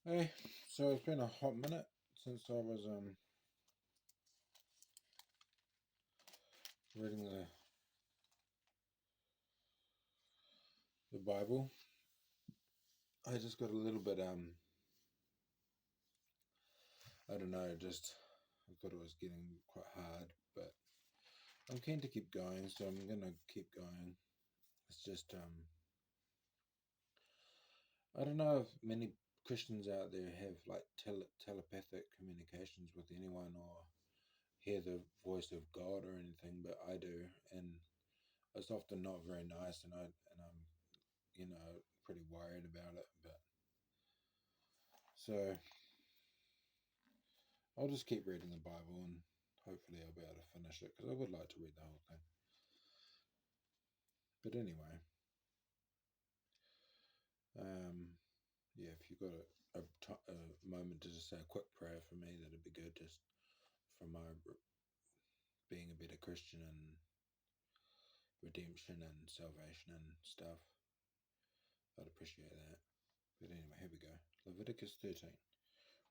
Hey, so it's been a hot minute since I was reading the Bible. I just got a little bit I don't know, just I thought it was getting quite hard, but I'm keen to keep going, so I'm gonna keep going. It's just I don't know if many Christians out there have like telepathic communications with anyone or hear the voice of God or anything, but I do, and it's often not very nice, and I'm pretty worried about it. But so I'll just keep reading the Bible, and hopefully I'll be able to finish it because I would like to read the whole thing. But anyway, um, yeah, if you've got a moment to just say a quick prayer for me, that'd be good, just for my being a better Christian and redemption and salvation and stuff. I'd appreciate that. But anyway, here we go. Leviticus 13.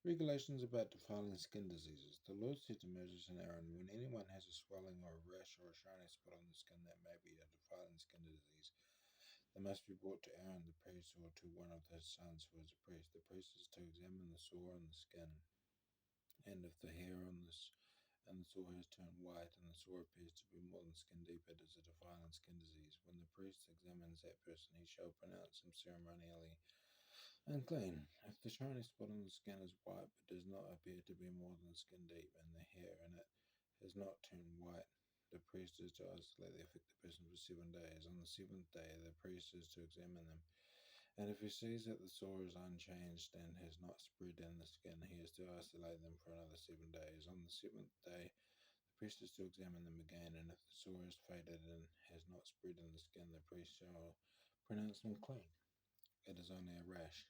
Regulations about defiling skin diseases. The Lord said to Moses and Aaron, when anyone has a swelling or a rash or a shiny spot on the skin that may be a defiling skin disease, they must be brought to Aaron the priest or to one of his sons who is a priest. The priest is to examine the sore on the skin, and if the hair on this and the sore has turned white and the sore appears to be more than skin deep, it is a defiling skin disease. When the priest examines that person, he shall pronounce him ceremonially unclean. If the shiny spot on the skin is white but does not appear to be more than skin deep, and the hair in it has not turned white, the priest is to isolate the affected person for 7 days. On the seventh day, the priest is to examine them. And if he sees that the sore is unchanged and has not spread in the skin, he is to isolate them for another 7 days. On the seventh day, the priest is to examine them again, and if the sore is faded and has not spread in the skin, the priest shall pronounce them clean. It is only a rash.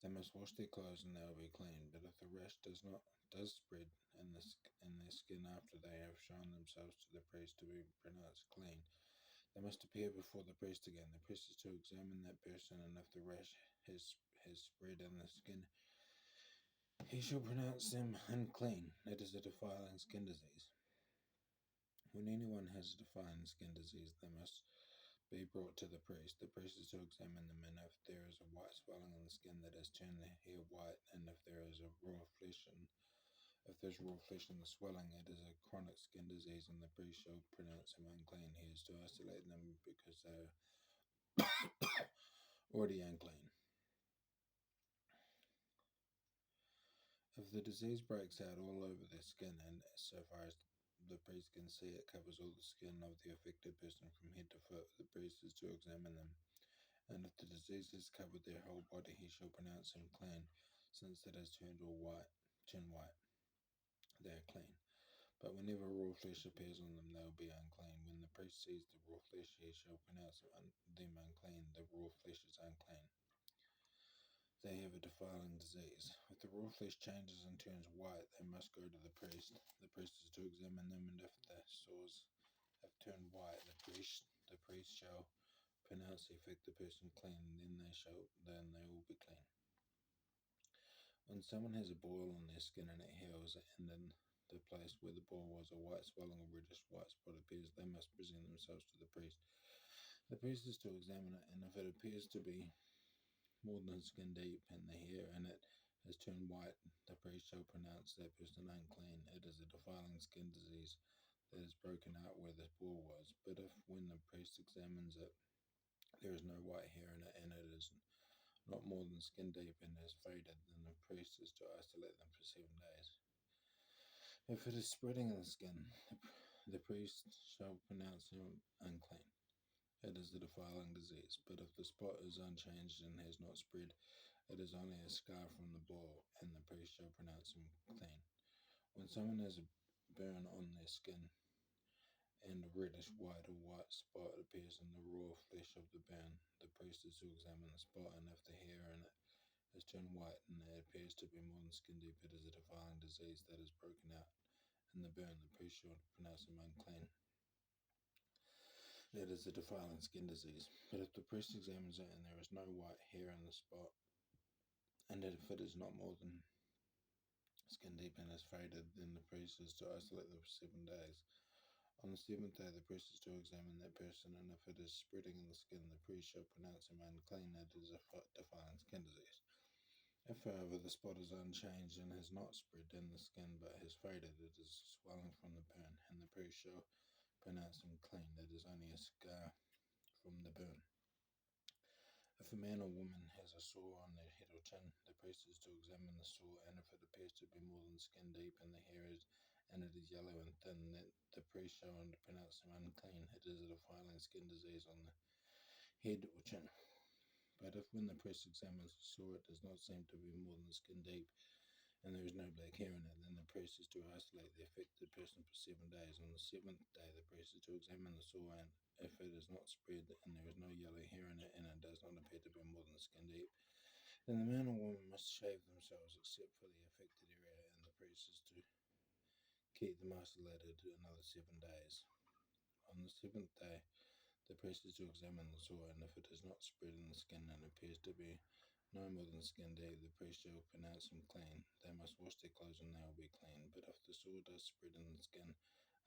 They must wash their clothes and they will be clean. But if the rash does spread in their skin after they have shown themselves to the priest to be pronounced clean, they must appear before the priest again. The priest is to examine that person, and if the rash has spread in the skin, he shall pronounce them unclean. It is a defiling skin disease. When anyone has a defiling skin disease, they must be brought to the priest. The priest is to examine them, and if there is a white swelling on the skin that has turned the hair white, and if there is a raw flesh and if there's raw flesh in the swelling, it is a chronic skin disease, and the priest shall pronounce him unclean. He is to isolate them because they are already unclean. If the disease breaks out all over their skin, and so far as the priest can see, it covers all the skin of the affected person from head to foot, the priest is to examine them. And if the disease has covered their whole body, he shall pronounce them clean, since it has turned white. They are clean. But whenever raw flesh appears on them, they will be unclean. When the priest sees the raw flesh, he shall pronounce them unclean. The raw flesh is unclean. They have a defiling disease. If the raw flesh changes and turns white, they must go to the priest. The priest is to examine them, and if the sores have turned white, the priest shall pronounce the affected person clean, and then they will be clean. When someone has a boil on their skin and it heals, and in the place where the boil was a white swelling or reddish white spot appears, they must present themselves to the priest. The priest is to examine it, and if it appears to be more than skin deep and the hair in it has turned white, the priest shall pronounce that person unclean. It is a defiling skin disease that is broken out where the boil was. But if when the priest examines it, there is no white hair in it, and it is not more than skin deep and has faded, then the priest is to isolate them for 7 days. If it is spreading in the skin, the priest shall pronounce him unclean. It is a defiling disease. But if the spot is unchanged and has not spread, it is only a scar from the boil, and the priest shall pronounce him clean. When someone has a burn on their skin, and a reddish white or white spot appears in the raw flesh of the burn, the priest is to examine the spot, and if the hair in it has turned white and it appears to be more than skin deep, it is a defiling disease that is broken out in the burn. The priest shall pronounce him unclean. It is a defiling skin disease. But if the priest examines it and there is no white hair in the spot, and that if it is not more than skin deep and is faded, then the priest is to isolate them for 7 days. On the seventh day, the priest is to examine that person, and if it is spreading in the skin, the priest shall pronounce him unclean. It is a defiling skin disease. If, however, the spot is unchanged and has not spread in the skin but has faded, it is swelling from the burn, and the priest shall pronounce him clean. It is only a scar from the burn. If a man or woman has a sore on their head or chin, the priest is to examine the sore, and if it appears to be more than skin deep and the hair is and it is yellow and thin, then the priest shall pronounce him unclean. It is a defiling skin disease on the head or chin. But if when the priest examines the sore it does not seem to be more than skin deep, and there is no black hair in it, then the priest is to isolate the affected person for 7 days. On the seventh day, the priest is to examine the sore, and if it is not spread and there is no yellow hair in it, and it does not appear to be more than skin deep, then the man or woman must shave themselves except for the affected area, and the priest is to keep them isolated another 7 days. On the seventh day, the priest is to examine the sore, and if it is not spread in the skin and appears to be no more than skin deep, the priest shall pronounce them clean. They must wash their clothes and they will be clean. But if the sore does spread in the skin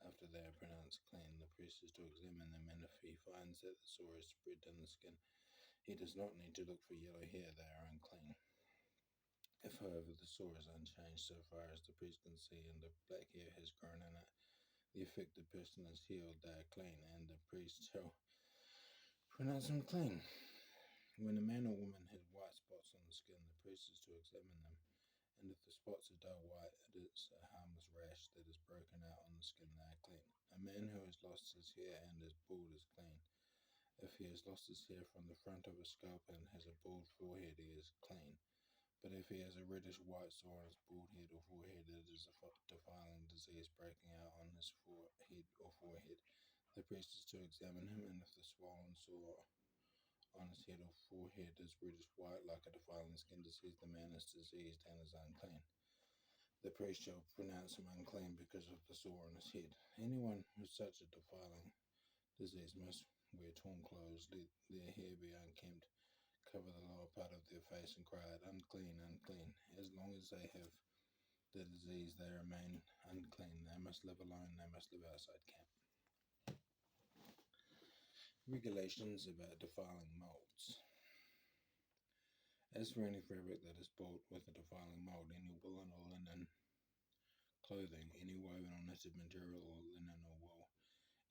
after they are pronounced clean, the priest is to examine them, and if he finds that the sore is spread in the skin, he does not need to look for yellow hair, they are unclean. If, however, the sore is unchanged so far as the priest can see, and the black hair has grown in it, the affected person is healed, they are clean, and the priest shall pronounce them clean. When a man or woman has white spots on the skin, the priest is to examine them, and if the spots are dull white, it is a harmless rash that is broken out on the skin, they are clean. A man who has lost his hair and is bald is clean. If he has lost his hair from the front of his scalp and has a bald forehead, he is clean. But if he has a reddish white sore on his bald head or forehead, it is a defiling disease breaking out on his forehead or forehead. The priest is to examine him, and if the swollen sore on his head or forehead is reddish white like a defiling skin disease, the man is diseased and is unclean. The priest shall pronounce him unclean because of the sore on his head. Anyone with such a defiling disease must wear torn clothes, let their hair be unkempt, cover the lower part of their face, and cry out, unclean, unclean. As long as they have the disease, they remain unclean. They must live alone, they must live outside camp. Regulations about defiling molds. As for any fabric that is bought with a defiling mold, any woolen or linen clothing, any woven or knitted material or linen or wool,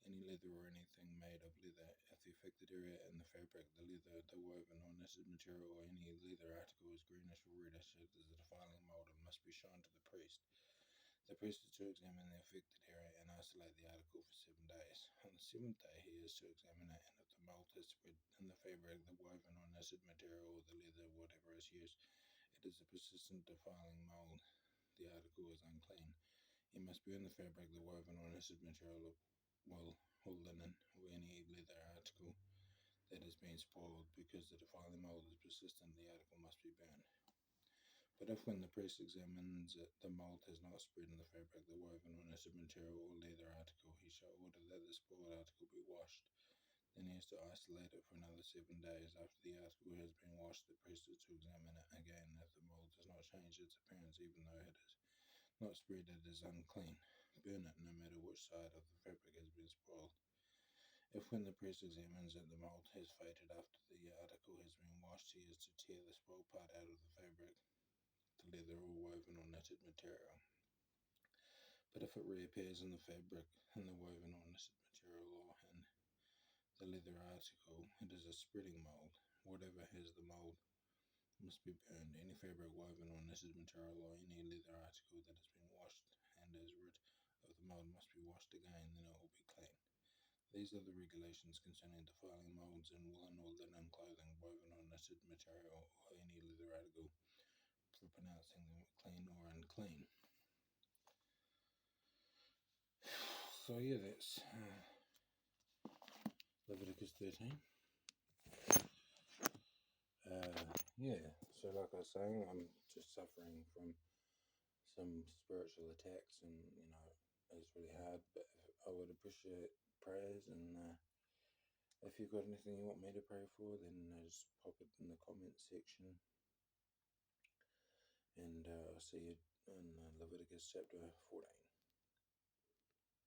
any leather or anything made of leather, if the affected area in the fabric, the leather, the woven or knitted material, or any leather article is greenish or reddish, it is a defiling mold and must be shown to the priest. The priest is to examine the affected area and isolate the article for 7 days. On the seventh day, he is to examine it, and if the mold has spread in the fabric, the woven or knitted material, or the leather, whatever is used, it is a persistent defiling mold. The article is unclean. He must burn the fabric, the woven or knitted material of wool or linen, or any leather article that has been spoiled. Because the defiling mold is persistent, the article must be burned. But if when the priest examines it, the mold has not spread in the fabric, the woven or knitted material, or leather article, he shall order that the spoiled article be washed. Then he is to isolate it for another 7 days. After the article has been washed, the priest is to examine it again. If the mold does not change its appearance, even though it is not spread, it is unclean. Burn it, no matter which side of the fabric has been spoiled. If when the priest examines it, the mold has faded after the article has been washed, he is to tear the spoiled part out of the fabric, the leather or woven or knitted material. But if it reappears in the fabric, in the woven or knitted material, or in the leather article, it is a spreading mold. Whatever has the mold must be burned. Any fabric, woven or knitted material, or any leather article that has been washed and is rid of the mold must be washed again, then it will be clean. These are the regulations concerning defiling molds in woolen or linen clothing, woven or knitted material, or any leather article, for pronouncing them clean or unclean. So yeah, that's Leviticus 13. Yeah, so like I was saying, I'm just suffering from some spiritual attacks, and it's really hard, but I would appreciate prayers, and if you've got anything you want me to pray for, then just pop it in the comment section. I'll see you in Leviticus chapter 14.